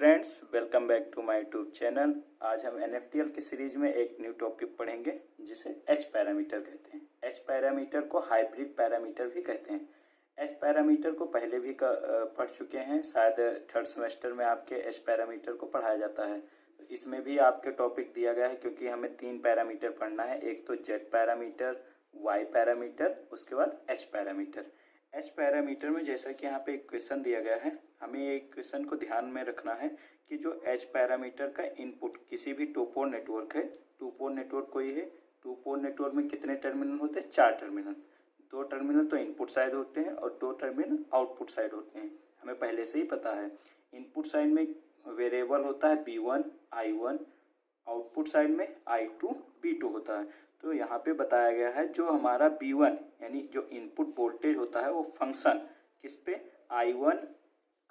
Friends, welcome back to my YouTube channel. आज हम एनएफटीएल की सीरीज में एक न्यू टॉपिक पढ़ेंगे जिसे एच पैरामीटर कहते हैं। एच पैरामीटर को हाइब्रिड पैरामीटर भी कहते हैं। एच पैरामीटर को पहले भी पढ़ चुके हैं, शायद थर्ड सेमेस्टर में आपके एच पैरामीटर को पढ़ाया जाता है। तो इसमें भी आपके टॉपिक दिया गया है क्योंकि हमें 3 पैरामीटर पढ़ना है। एक तो जेड पैरामीटर, वाई पैरामीटर, उसके बाद एच पैरामीटर। एच पैरामीटर में जैसा कि यहाँ पे एक क्वेश्चन दिया गया है, हमें एक क्वेश्चन को ध्यान में रखना है कि जो एच पैरामीटर का इनपुट किसी भी टू पोर्ट नेटवर्क है, टू पोर्ट नेटवर्क कोई है, टू पोर्ट नेटवर्क में कितने टर्मिनल होते हैं? 4 टर्मिनल। 2 टर्मिनल तो इनपुट साइड होते हैं और 2 टर्मिनल आउटपुट साइड होते हैं, हमें पहले से ही पता है। इनपुट साइड में वेरिएबल होता है B1 I1, आउटपुट साइड में I2 B2 होता है। तो यहाँ पे बताया गया है जो हमारा B1 यानी जो इनपुट वोल्टेज होता है वो फंक्शन किस पे? I1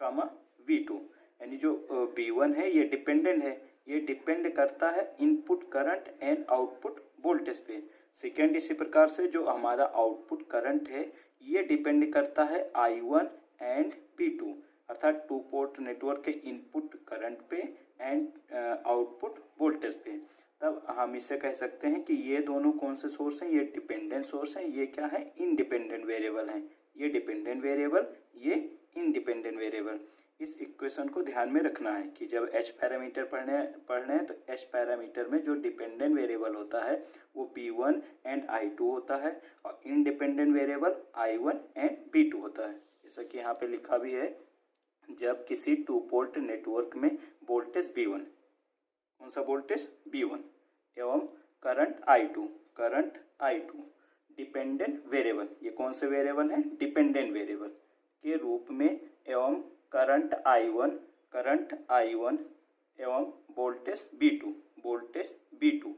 कामा V2, यानी जो B1 है ये डिपेंडेंट है, ये डिपेंड करता है input current and output voltage पे। सेकेंड इसी प्रकार से जो हमारा आउटपुट करंट है ये डिपेंड करता है I1 एंड B2, अर्थात टू पोर्ट नेटवर्क के इनपुट करंट पे एंड आउटपुट वोल्टेज पे। तब हम इसे कह सकते हैं कि ये दोनों कौन से सोर्स हैं? ये डिपेंडेंट सोर्स हैं। ये क्या है? इंडिपेंडेंट वेरिएबल हैं। ये डिपेंडेंट वेरिएबल, ये इंडिपेंडेंट वेरिएबल। इस इक्वेशन को ध्यान में रखना है कि जब एच पैरामीटर पढ़ने हैं तो एच पैरामीटर में जो डिपेंडेंट वेरिएबल होता है वो B1 एंड I2 होता है और independent variable I1 and B2 होता है। जैसा कि यहाँ पे लिखा भी है, जब किसी टू पोर्ट नेटवर्क में वोल्टेज B1, कौन सा वोल्टेज? B1 एवं करंट I2 डिपेंडेंट वेरिएबल, ये कौन से वेरिएबल हैं? डिपेंडेंट वेरिएबल के रूप में, एवं करंट I1 एवं वोल्टेज B2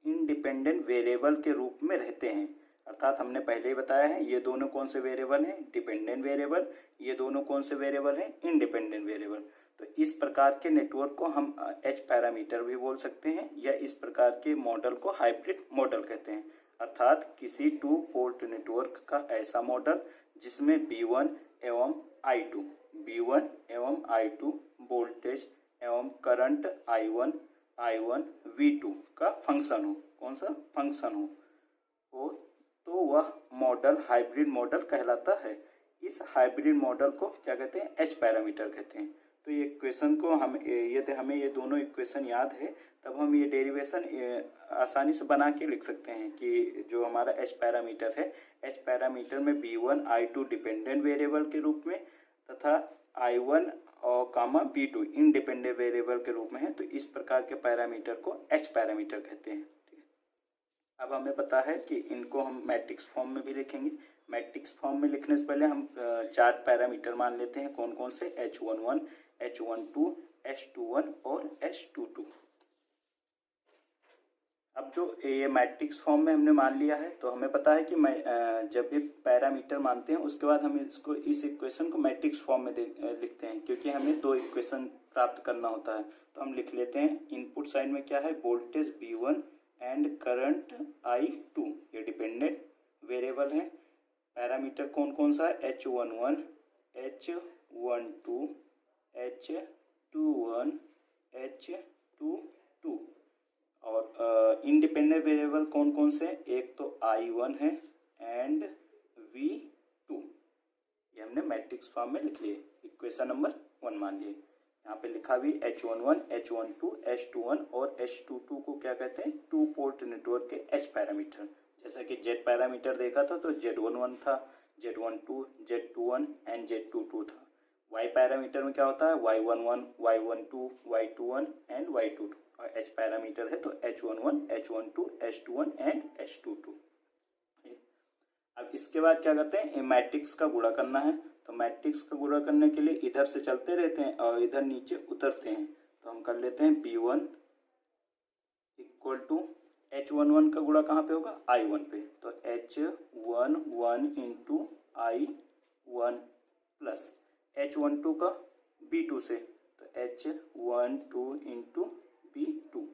इंडिपेंडेंट वेरिएबल के रूप में रहते हैं। अर्थात हमने पहले ही बताया है ये दोनों कौन से वेरिएबल हैं? Dependent variable. ये दोनों कौन से वेरिएबल हैं? Independent variable. तो इस प्रकार के नेटवर्क को हम एच पैरामीटर भी बोल सकते हैं, या इस प्रकार के मॉडल को हाइब्रिड मॉडल कहते हैं। अर्थात किसी टू पोर्ट नेटवर्क का ऐसा मॉडल जिसमें B1 एवं I2 वोल्टेज एवं करंट I1 V2 का फंक्शन हो। कौन सा फंक्शन हो तो वह मॉडल हाइब्रिड मॉडल कहलाता है। इस हाइब्रिड मॉडल को क्या कहते हैं? एच पैरामीटर कहते हैं। तो ये इक्वेशन को हमें ये दोनों इक्वेशन याद है, तब हम ये डेरिवेशन आसानी से बना के लिख सकते हैं कि जो हमारा एच पैरामीटर है, एच पैरामीटर में B1 I2 डिपेंडेंट वेरिएबल के रूप में तथा I1 और कामा B2 इंडिपेंडेंट वेरिएबल के रूप में है। तो इस प्रकार के पैरामीटर को एच पैरामीटर कहते हैं। अब हमें पता है कि इनको हम मैट्रिक्स फॉर्म में भी लिखेंगे। मैट्रिक्स फॉर्म में लिखने से पहले हम 4 पैरामीटर मान लेते हैं। कौन कौन से? H11, H12, H21 और H22। अब जो ये मैट्रिक्स फॉर्म में हमने मान लिया है तो हमें पता है कि जब भी पैरामीटर मानते हैं उसके बाद हम इस इक्वेशन को मैट्रिक्स फॉर्म में लिखते हैं, क्योंकि हमें 2 इक्वेशन प्राप्त करना होता है। तो हम लिख लेते हैं, इनपुट साइड में क्या है? Voltage B1 and current I2, ये डिपेंडेंट वेरिएबल है। पैरामीटर कौन कौन सा है? H11, H12, H21, H22। और इंडिपेंडेंट वेरिएबल कौन कौन से? एक तो I1 है एंड V2। ये हमने मैट्रिक्स फॉर्म में लिख लिए, इक्वेशन नंबर 1 मान लिए। यहाँ पे लिखा भी H11, H12, H21 और H22 को क्या कहते हैं? टू पोर्ट नेटवर्क के एच पैरामीटर। जैसा कि जेड पैरामीटर देखा था तो Z11 था, Z12, Z21 एंड Z22 था। वाई पैरामीटर में क्या होता है? Y11, Y12, Y21 and Y22। और एच पैरामीटर है तो H11, H12, H21 and H22। अब इसके बाद क्या करते हैं? मैट्रिक्स का गुणा करना है। तो मैट्रिक्स का गुणा करने के लिए इधर से चलते रहते हैं और इधर नीचे उतरते हैं। तो हम कर लेते हैं B1 इक्वल टू H11 का गुणा कहाँ पे होगा? I1 पे। तो H11 into I1 plus H12 का B2 से, तो H12 into B2।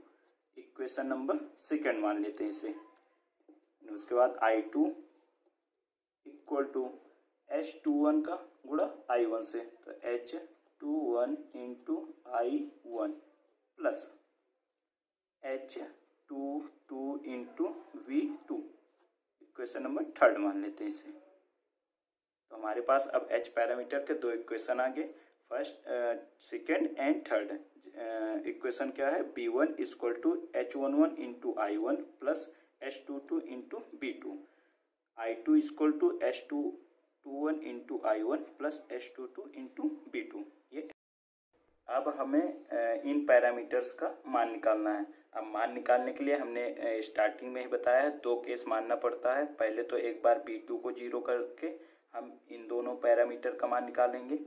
Equation number 2 मान लेते हैं इसे। उसके बाद I2 इक्वल टू H21 का गुणा I1 से, तो H H21 into I1 plus H22 into V2। Equation number third मान लेते हैं इसे। तो हमारे पास अब H पैरामीटर के दो इक्वेशन आ गए, first second and third. Equation क्या है, B1 equal to H11 into I1 plus H22 into B2, I2 equal to H21 into I1 plus H22 into B2। ये अब हमें इन पैरामीटर्स का मान निकालना है। अब मान निकालने के लिए हमने स्टार्टिंग में ही बताया है, दो केस मानना पड़ता है। पहले तो एक बार B2 को जीरो करके हम इन दोनों पैरामीटर का मान निकालेंगे,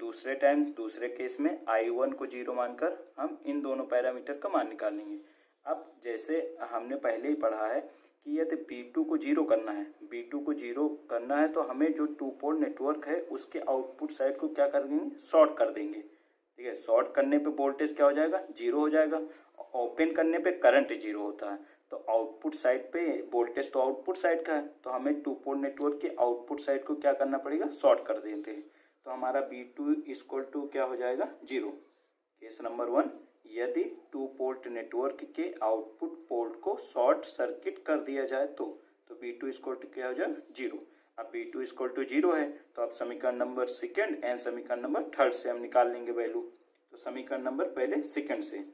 दूसरे टाइम दूसरे केस में I1 को जीरो मानकर हम इन दोनों पैरामीटर का मान निकालेंगे। अब जैसे हमने पहले ही पढ़ा है कि यदि B2 को जीरो करना है, B2 को जीरो करना है तो हमें जो टू पोर्ट नेटवर्क है उसके आउटपुट साइड को क्या कर देंगे, शॉर्ट कर देंगे। ठीक है, शॉर्ट करने पे वोल्टेज क्या हो जाएगा, जीरो हो जाएगा। ओपन करने पे करंट जीरो होता है। तो आउटपुट साइड पे वोल्टेज तो आउटपुट साइड का है, तो हमें टू पोर्ट नेटवर्क के आउटपुट साइड को क्या करना पड़ेगा, शॉर्ट कर देते हैं। तो हमारा B2 इक्वल टू क्या हो जाएगा, जीरो। केस नंबर 1, यदि टू पोर्ट नेटवर्क के आउटपुट पोर्ट को शॉर्ट सर्किट कर दिया जाए तो B2 इक्वल टू क्या हो जाएगा, जीरो। अब B2 इक्वल टू जीरो है तो अब समीकरण नंबर सेकेंड एंड समीकरण नंबर थर्ड से हम निकाल लेंगे वैल्यू। तो समीकरण नंबर पहले सेकेंड से,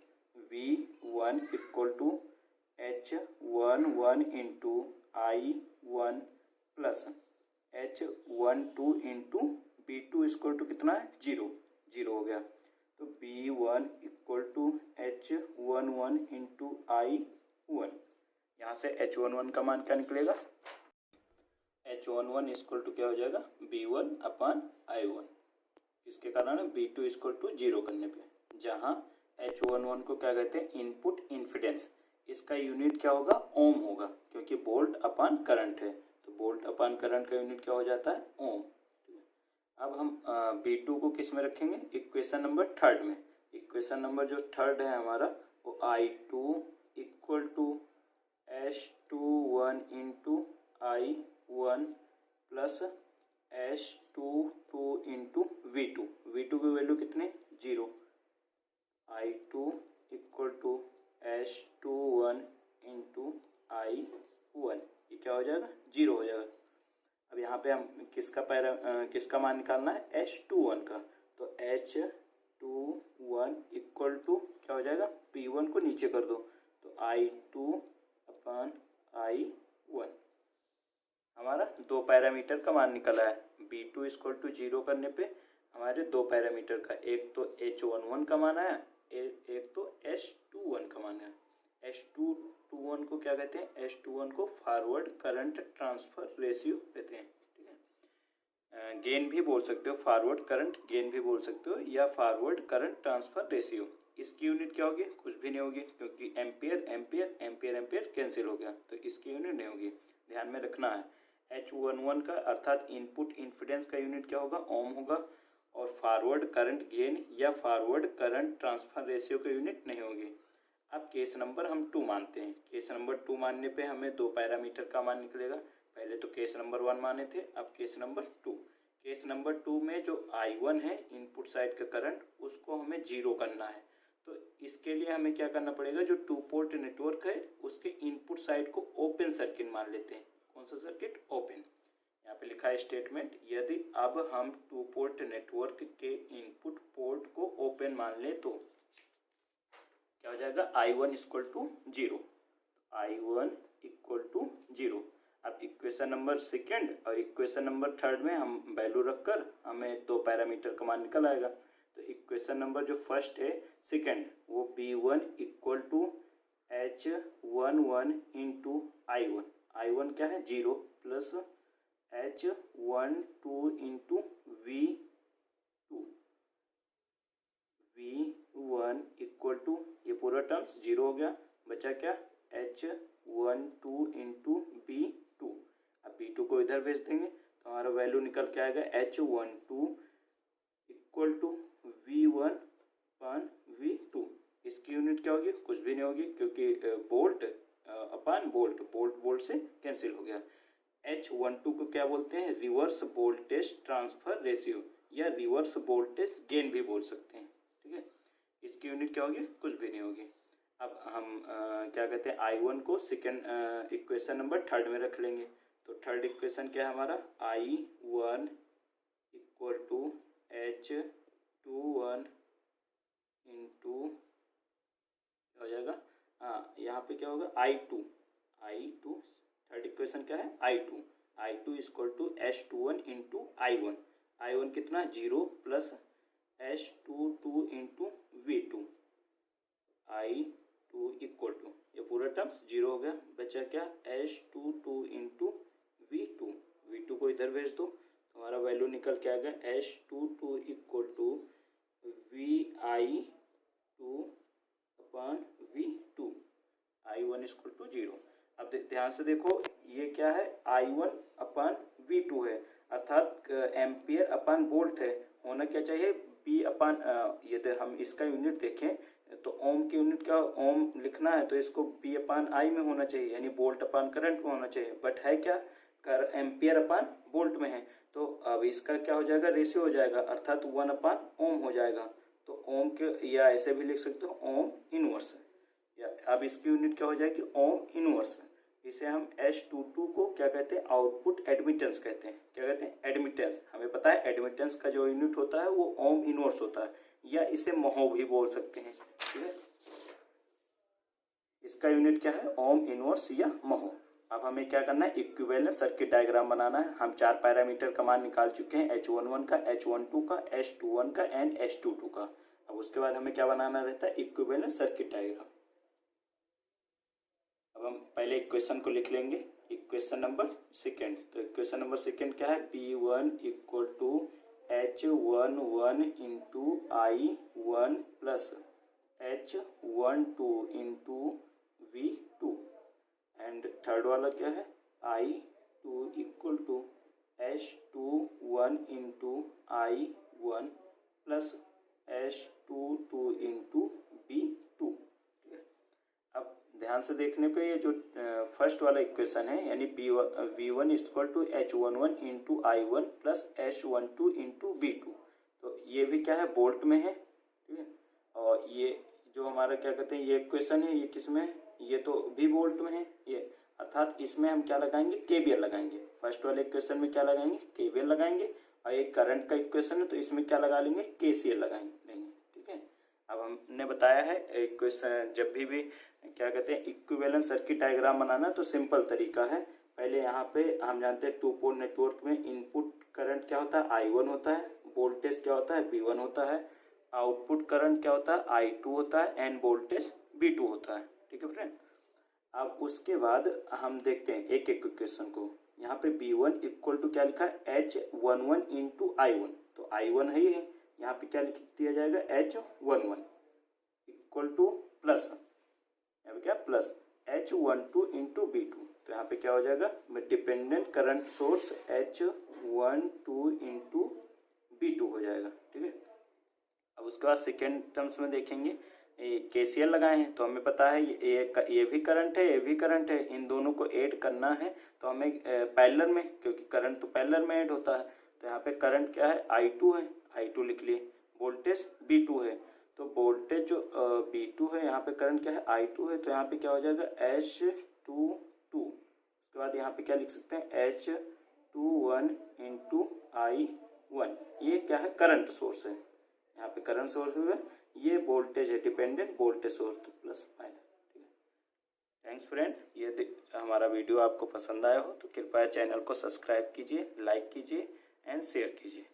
V1 equal to H11 into I1 plus H12 into B2 equal to कितना है, जीरो, जीरो हो गया। तो B1 equal to H11 into I1, यहाँ से H11 का मान क्या निकलेगा, H11 इक्वल टू क्या हो जाएगा, B1 अपान I1। इसके कारण B2 इक्वल टू जीरो करने पे, जहाँ H11 को क्या कहते हैं, इनपुट इम्पीडेंस। इसका यूनिट क्या होगा, ओम होगा, क्योंकि वोल्ट अपान करंट है। तो वोल्ट अपान करंट का यूनिट क्या हो जाता है, ओम। अब हम B2 को किस में रखेंगे, इक्वेशन नंबर थर्ड में। इक्वेशन नंबर जो थर्ड है हमारा वो I2 equal to H21 into I1 plus H22 into V2। V2 की वैल्यू कितनी, zero. I2 equal to H21 into I1, ये क्या हो जाएगा, जीरो हो जाएगा। अब यहाँ पे हम किसका मान निकालना है, H21 का। तो H21 इक्वल टू क्या हो जाएगा, P1 को नीचे कर दो तो I2 अपान I1। हमारा दो पैरामीटर का मान निकला है। B2 इक्वल टू जीरो करने पे हमारे दो पैरामीटर का, एक तो H11 का मान आया, एक तो H21 का मान आया। H21 को क्या कहते हैं, H21 को फॉरवर्ड करंट ट्रांसफर रेशियो कहते हैं। ठीक है, गेन भी बोल सकते हो, फॉरवर्ड करंट गेन भी बोल सकते हो, या फॉरवर्ड करंट ट्रांसफर रेशियो। इसकी यूनिट क्या होगी, कुछ भी नहीं होगी, क्योंकि ampere ampere ampere ampere cancel हो गया, तो इसकी यूनिट नहीं होगी, ध्यान में रखना है। H11 का अर्थात इनपुट इम्पीडेंस का यूनिट क्या होगा, ओम होगा, और फॉरवर्ड करंट गेन या फॉरवर्ड करंट ट्रांसफर रेशियो का यूनिट नहीं होगी। अब केस नंबर हम 2 मानते हैं। केस नंबर 2 मानने पे हमें दो पैरामीटर का मान निकलेगा। पहले तो केस नंबर 1 माने थे, अब केस नंबर 2। केस नंबर 2 में जो I1 है इनपुट साइड का करंट, उसको हमें जीरो करना है। तो इसके लिए हमें क्या करना पड़ेगा, जो टू पोर्ट नेटवर्क है उसके इनपुट साइड को ओपन सर्किट मान लेते हैं। कौन सा सर्किट, ओपन। यहाँ पे लिखा है स्टेटमेंट, यदि अब हम टू पोर्ट नेटवर्क के इनपुट पोर्ट को ओपन मान ले तो क्या हो जाएगा, I1 equal to zero. I1 equal to zero. अब इक्वेशन नंबर सेकेंड और इक्वेशन नंबर थर्ड में हम वैल्यू रखकर हमें दो पैरामीटर का मान निकल आएगा। तो इक्वेशन नंबर जो फर्स्ट है सेकेंड, वो B1 equal to H11 into I1। I1 क्या है, zero, plus H12 into V2। V1 equal to, ये पूरा टर्म्स जीरो हो गया, बचा क्या, H12 इंटू B2। अब B2 को इधर भेज देंगे तो हमारा वैल्यू निकल के आएगा H12 equal to V1 upon V2। इसकी यूनिट क्या होगी, कुछ भी नहीं होगी, क्योंकि वोल्ट अपान वोल्ट, वोल्ट से कैंसिल हो गया। H12 को क्या बोलते हैं, रिवर्स वोल्टेज ट्रांसफर रेशियो, या रिवर्स वोल्टेज गेन भी बोल सकते हैं। ठीक है, इसकी यूनिट क्या होगी, कुछ भी नहीं होगी। अब हम क्या कहते हैं I1 को सेकेंड इक्वेशन नंबर थर्ड में रख लेंगे। तो थर्ड इक्वेशन क्या है हमारा, I1 equal to H21 into क्या हो जाएगा, हाँ यहाँ पे क्या होगा I2 थर्ड इक्वेशन क्या है I2 equal to H21 into I1 कितना 0 plus H22 into V2 I2 equal to, ये पूरा टर्म्स 0 हो गया, बचा क्या H22 इंटू V2 को इधर भेज दो, हमारा वैल्यू निकल के आ गया H22 equal to VI2 upon V2 I1 equal to 0। अब ध्यान से देखो ये क्या है I1 अपॉन V2 है, अर्थात एम्पियर अपॉन वोल्ट है, होना क्या चाहिए B अपॉन, यदि हम इसका यूनिट देखें तो ओम की यूनिट क्या, ओम लिखना है तो इसको B अपॉन I में होना चाहिए, यानी वोल्ट अपॉन करंट में होना चाहिए, बट है क्या एम्पियर अपॉन वोल्ट में है। तो अब इसका क्या हो जाएगा, रेशियो हो जाएगा, अर्थात 1 अपॉन ओम हो जाएगा। तो ओम के, या ऐसे भी लिख सकते हो ओम इनवर्स, या अब इसकी यूनिट क्या हो जाएगी ओम इनवर्स। इसे हम H22 को क्या कहते हैं, आउटपुट एडमिटेंस कहते हैं। क्या कहते हैं, एडमिटेंस। हमें पता है एडमिटेंस का जो यूनिट होता है वो ओम इनवर्स होता है, या इसे महो भी बोल सकते हैं। ठीक है, इसका यूनिट क्या है, ओम इनवर्स या महो। अब हमें क्या करना है, इक्विवेलेंट सर्किट डायग्राम बनाना है। हम 4 पैरामीटर का मान निकाल चुके हैं, H11 का, H12 का, H21 का एंड H22 का। अब उसके बाद हमें क्या बनाना रहता है, इक्विवेलेंट सर्किट डायग्राम। अब हम पहले इक्वेशन को लिख लेंगे, इक्वेशन नंबर सेकेंड। तो इक्वेशन नंबर सेकेंड क्या है, B1 equal to H11 into I1 plus H12 into V2 and third वाला क्या है I2 equal to H21 into I1 plus H22 into V2। अब ध्यान से देखने पे ये जो फर्स्ट वाला इक्वेशन है, यानी V1 equal to H11 into I1 plus H12 into V2, तो ये भी क्या है वोल्ट में है। ठीक है, और ये जो हमारा क्या कहते हैं ये इक्वेशन है, ये किस में है, ये तो भी वोल्ट में है ये, अर्थात इसमें हम क्या लगाएंगे, KVL लगाएंगे। फर्स्ट वाले इक्वेशन में क्या लगाएंगे, KVL लगाएंगे, और एक करंट का इक्वेशन है तो इसमें क्या लगा लेंगे, KCL लगाएंगे। ठीक है, अब हमने बताया है इक्वेशन जब भी क्या कहते हैं इक्विवेलेंट सर्किट डायग्राम बनाना तो सिंपल तरीका है। पहले यहाँ पे हम जानते हैं 2 पोर्ट नेटवर्क में इनपुट करंट क्या होता है, I1 होता है, वोल्टेज क्या होता है, V1 होता है, आउटपुट करंट क्या होता है, I2 होता है, एंड वोल्टेज V2 होता है। ठीक है फ्रेंड, अब उसके बाद हम देखते हैं एक एक इक्वेशन को। यहाँ पे B1 इक्वल टू क्या लिखा है, H11 इंटू I1, तो I1 है ही है, यहाँ पे क्या लिख दिया जाएगा H11 इक्वल टू प्लस, यहाँ पे क्या प्लस H12 इंटू V2, तो यहाँ पे क्या हो जाएगा dependent current source H12 into V2 हो जाएगा। ठीक है, अब उसके बाद सेकेंड टर्म्स में देखेंगे, KCL लगाए हैं तो हमें पता है ये भी करंट है, ये भी करंट है, इन दोनों को ऐड करना है तो हमें पैरेलल में, क्योंकि करंट तो पैरेलल में ऐड होता है, तो यहाँ पे करंट क्या है I2 है, I2 लिख लिए, वोल्टेज V2 है, तो वोल्टेज जो V2 है, यहाँ पे करंट क्या है I2 है, तो यहाँ पे क्या हो जाएगा H22। उसके बाद यहाँ पे क्या लिख सकते हैं H21 इंटू I1, ये क्या है करंट सोर्स है, यहाँ पे करंट सोर्स है, ये वोल्टेज है डिपेंडेंट वोल्टेज सोर्स तो प्लस माइनस। ठीक है, थैंक्स फ्रेंड, ये हमारा वीडियो आपको पसंद आया हो तो कृपया चैनल को सब्सक्राइब कीजिए, लाइक कीजिए एंड शेयर कीजिए।